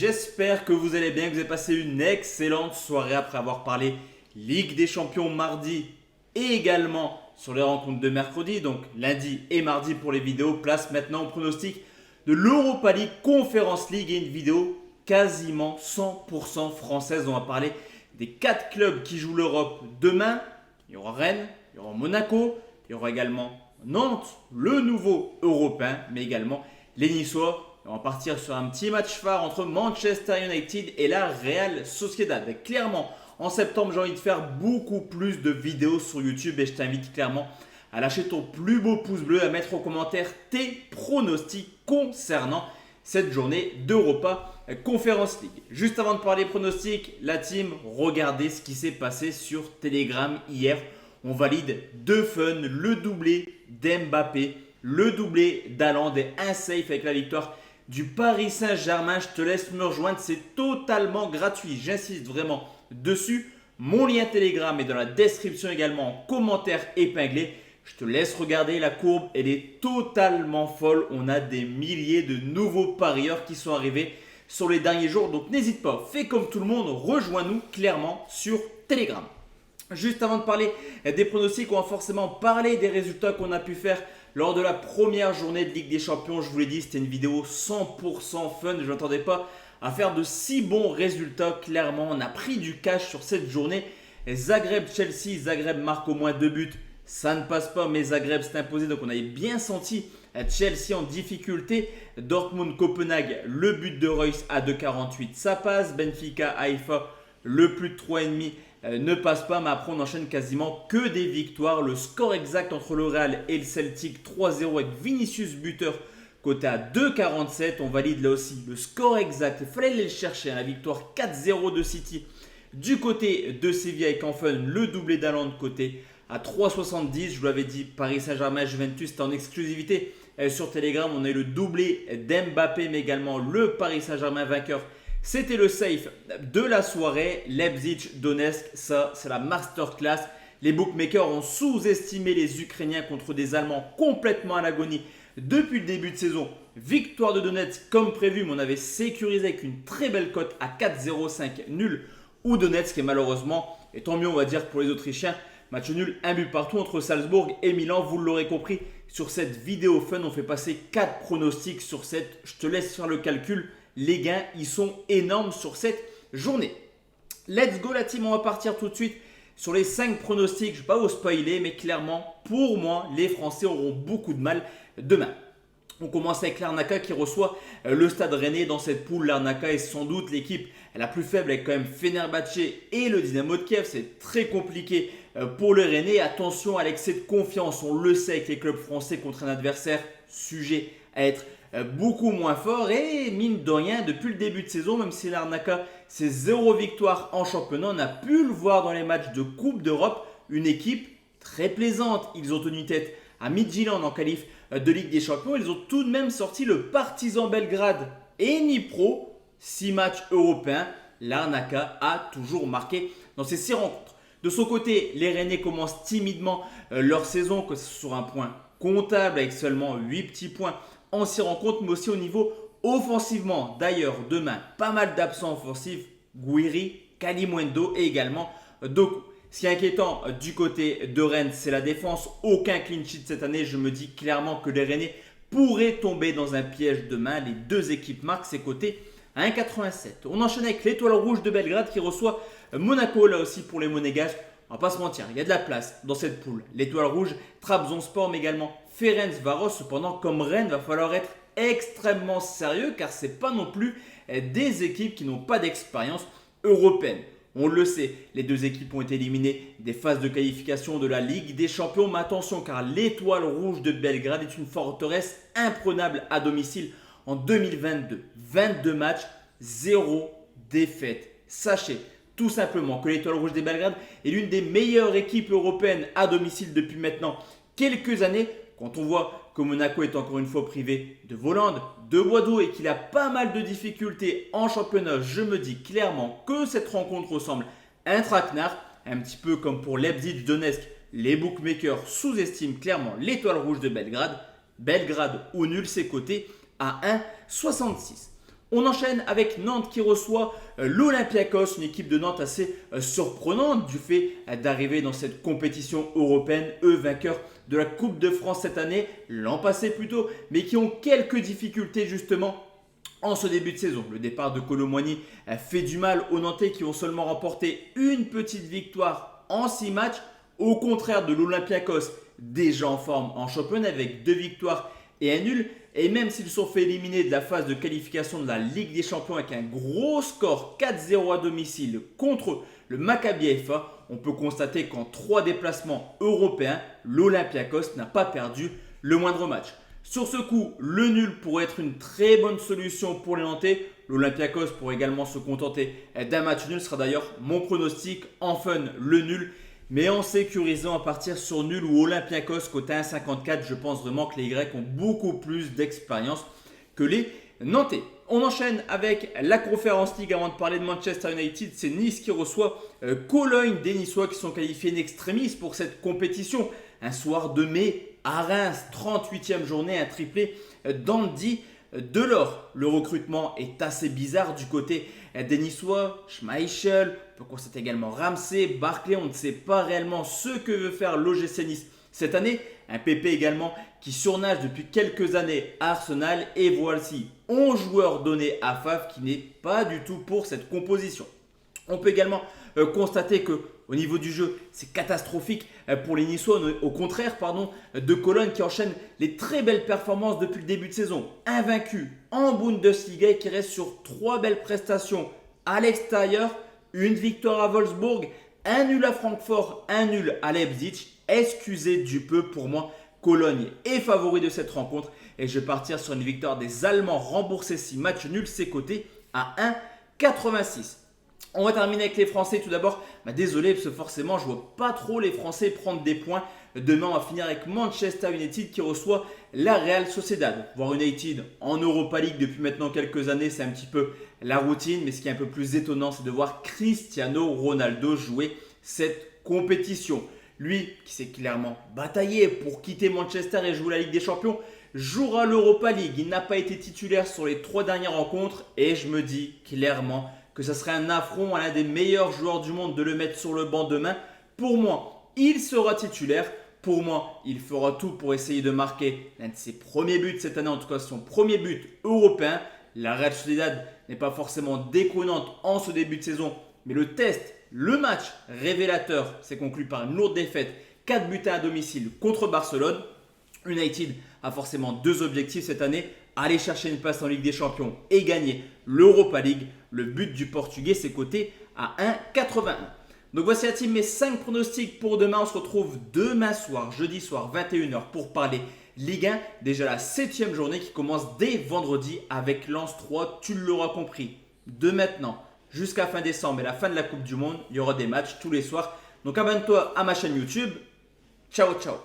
j'espère que vous allez bien, que vous avez passé une excellente soirée après avoir parlé Ligue des Champions mardi et également sur les rencontres de mercredi, donc lundi et mardi pour les vidéos. Place maintenant au pronostic de l'Europa League Conference League et une vidéo quasiment 100% française. On va parler des 4 clubs qui jouent l'Europe demain. Il y aura Rennes, il y aura Monaco, il y aura également Nantes, le nouveau européen, mais également les Niçois. On va partir sur un petit match phare entre Manchester United et la Real Sociedad. Et clairement, en septembre, j'ai envie de faire beaucoup plus de vidéos sur YouTube et je t'invite clairement à lâcher ton plus beau pouce bleu, à mettre en commentaire tes pronostics concernant cette journée d'Europa Conference League. Juste avant de parler pronostics, la team, regardez ce qui s'est passé sur Telegram hier. On valide deux fun, le doublé d'Mbappé, le doublé d'Haaland et un safe avec la victoire du Paris Saint-Germain. Je te laisse me rejoindre, c'est totalement gratuit. J'insiste vraiment dessus. Mon lien Telegram est dans la description également en commentaire épinglé. Je te laisse regarder la courbe, elle est totalement folle. On a des milliers de nouveaux parieurs qui sont arrivés sur les derniers jours. Donc n'hésite pas, fais comme tout le monde, rejoins-nous clairement sur Telegram. Juste avant de parler des pronostics, on va forcément parler des résultats qu'on a pu faire lors de la première journée de Ligue des Champions. Je vous l'ai dit, c'était une vidéo 100% fun. Je ne m'attendais pas à faire de si bons résultats. Clairement, on a pris du cash sur cette journée. Zagreb-Chelsea, Zagreb marque au moins 2 buts. Ça ne passe pas, mais Zagreb s'est imposé. Donc on avait bien senti Chelsea en difficulté. Dortmund-Copenhague, le but de Reus à 2,48. Ça passe. Benfica-Haïfa, le plus de 3,5 ne passe pas, mais après on enchaîne quasiment que des victoires. Le score exact entre le Real et le Celtic, 3-0 avec Vinicius buteur côté à 2,47. On valide là aussi le score exact, il fallait aller le chercher, la victoire 4-0 de City du côté de Séville avec enfin le doublé d'Haaland côté à 3,70. Je vous l'avais dit, Paris Saint-Germain, Juventus, c'était en exclusivité sur Telegram. On a eu le doublé d'Mbappé, mais également le Paris Saint-Germain vainqueur. C'était le safe de la soirée. Leipzig-Donetsk, ça c'est la masterclass. Les bookmakers ont sous-estimé les Ukrainiens contre des Allemands complètement à l'agonie depuis le début de saison. Victoire de Donetsk comme prévu, mais on avait sécurisé avec une très belle cote à 4,05 nul ou Donetsk. Et malheureusement, et tant mieux on va dire pour les Autrichiens, match nul, un but partout entre Salzbourg et Milan. Vous l'aurez compris, sur cette vidéo fun, on fait passer 4 pronostics sur cette. Je te laisse faire le calcul. Les gains, ils sont énormes sur cette journée. Let's go la team, on va partir tout de suite sur les 5 pronostics. Je ne vais pas vous spoiler, mais clairement, pour moi, les Français auront beaucoup de mal demain. On commence avec l'Arnaca qui reçoit le Stade Rennais dans cette poule. L'Arnaca est sans doute l'équipe la plus faible avec quand même Fenerbahçe et le Dynamo de Kiev. C'est très compliqué pour le Rennais. Attention à l'excès de confiance. On le sait avec les clubs français contre un adversaire sujet à être beaucoup moins fort. Et mine de rien, depuis le début de saison, même si l'Arnaca c'est 0 victoire en championnat, on a pu le voir dans les matchs de Coupe d'Europe. Une équipe très plaisante. Ils ont tenu tête à Midtjylland en qualif de Ligue des Champions. Ils ont tout de même sorti le Partizan Belgrade et Dnipro. 6 matchs européens. L'Arnaca a toujours marqué dans ces 6 rencontres. De son côté, les Rennais commencent timidement leur saison, que ce soit sur un point comptable avec seulement 8 petits points en 6 rencontres, mais aussi au niveau offensivement. D'ailleurs, demain, pas mal d'absents offensifs. Gouiri, Kalimundo et également Doku. Ce qui est inquiétant du côté de Rennes, c'est la défense. Aucun clean sheet cette année. Je me dis clairement que les Rennais pourraient tomber dans un piège demain. Les deux équipes marquent ses côtés à 1,87. On enchaîne avec l'Étoile Rouge de Belgrade qui reçoit Monaco. Là aussi pour les Monégasques, on va pas se mentir, il y a de la place dans cette poule. L'Étoile Rouge, Trabzonspor, mais également Ferencvaros. Cependant, comme Rennes, va falloir être extrêmement sérieux car ce n'est pas non plus des équipes qui n'ont pas d'expérience européenne. On le sait, les deux équipes ont été éliminées des phases de qualification de la Ligue des Champions. Mais attention car l'Étoile Rouge de Belgrade est une forteresse imprenable à domicile en 2022. 22 matchs, 0 défaite. Sachez tout simplement que l'Étoile Rouge de Belgrade est l'une des meilleures équipes européennes à domicile depuis maintenant quelques années. Quand on voit que Monaco est encore une fois privé de Volande, de Boideau et qu'il a pas mal de difficultés en championnat, je me dis clairement que cette rencontre ressemble à un traquenard, un petit peu comme pour Leipzig-Donetsk. Les bookmakers sous-estiment clairement l'Étoile Rouge de Belgrade. Belgrade ou nul, c'est coté à 1,66. On enchaîne avec Nantes qui reçoit l'Olympiakos, une équipe de Nantes assez surprenante du fait d'arriver dans cette compétition européenne, eux vainqueurs de la Coupe de France cette année, l'an passé plutôt, mais qui ont quelques difficultés justement en ce début de saison. Le départ de Kolo Muani fait du mal aux Nantais qui ont seulement remporté une petite victoire en 6 matchs, au contraire de l'Olympiakos, déjà en forme en championnat avec 2 victoires et un nul. Et même s'ils sont fait éliminer de la phase de qualification de la Ligue des Champions avec un gros score 4-0 à domicile contre le Maccabi Haïfa, on peut constater qu'en 3 déplacements européens, l'Olympiakos n'a pas perdu le moindre match. Sur ce coup, le nul pourrait être une très bonne solution pour les Nantais. L'Olympiakos pourrait également se contenter d'un match nul. Ce sera d'ailleurs mon pronostic en fun, le nul. Mais en sécurisant à partir sur nul ou Olympiakos côté 1,54, je pense vraiment que les Grecs ont beaucoup plus d'expérience que les Nantais. On enchaîne avec la Conference League avant de parler de Manchester United. C'est Nice qui reçoit Cologne, des Niçois qui sont qualifiés in extremis pour cette compétition. Un soir de mai à Reims, 38e journée, un triplé d'Andy Delors. Le recrutement est assez bizarre du côté des Niçois. Schmeichel, on peut constater également Ramsey, Barclay. On ne sait pas réellement ce que veut faire l'OGC Nice cette année. Un PP également qui surnage depuis quelques années à Arsenal. Et voici 11 joueurs donnés à Faf qui n'est pas du tout pour cette composition. On peut également constater que au niveau du jeu, c'est catastrophique pour les Niçois, au contraire de Cologne qui enchaîne les très belles performances depuis le début de saison. Invaincu en Bundesliga et qui reste sur 3 belles prestations à l'extérieur, une victoire à Wolfsburg, un nul à Francfort, un nul à Leipzig. Excusez du peu pour moi, Cologne est favori de cette rencontre et je vais partir sur une victoire des Allemands remboursés 6 matchs nuls, c'est coté à 1,86. On va terminer avec les Français tout d'abord. Désolé parce que forcément je ne vois pas trop les Français prendre des points. Demain on va finir avec Manchester United qui reçoit la Real Sociedad. Voir United en Europa League depuis maintenant quelques années, c'est un petit peu la routine. Mais ce qui est un peu plus étonnant, c'est de voir Cristiano Ronaldo jouer cette compétition. Lui qui s'est clairement bataillé pour quitter Manchester et jouer la Ligue des Champions, jouera l'Europa League. Il n'a pas été titulaire sur les 3 dernières rencontres et je me dis clairement que ça serait un affront à l'un des meilleurs joueurs du monde de le mettre sur le banc demain. Pour moi, il sera titulaire. Pour moi, il fera tout pour essayer de marquer l'un de ses premiers buts cette année, en tout cas son premier but européen. La Real Sociedad n'est pas forcément déconnante en ce début de saison, mais le test, le match révélateur, s'est conclu par une lourde défaite, 4 buts à domicile contre Barcelone. United a forcément 2 objectifs cette année, aller chercher une place en Ligue des Champions et gagner l'Europa League. Le but du Portugais, c'est coté à 1,81. Donc voici la team, mes 5 pronostics pour demain. On se retrouve demain soir, jeudi soir, 21h pour parler Ligue 1. Déjà la 7e journée qui commence dès vendredi avec Lens 3. Tu l'auras compris, de maintenant jusqu'à fin décembre et la fin de la Coupe du Monde, il y aura des matchs tous les soirs. Donc abonne-toi à ma chaîne YouTube. Ciao, ciao.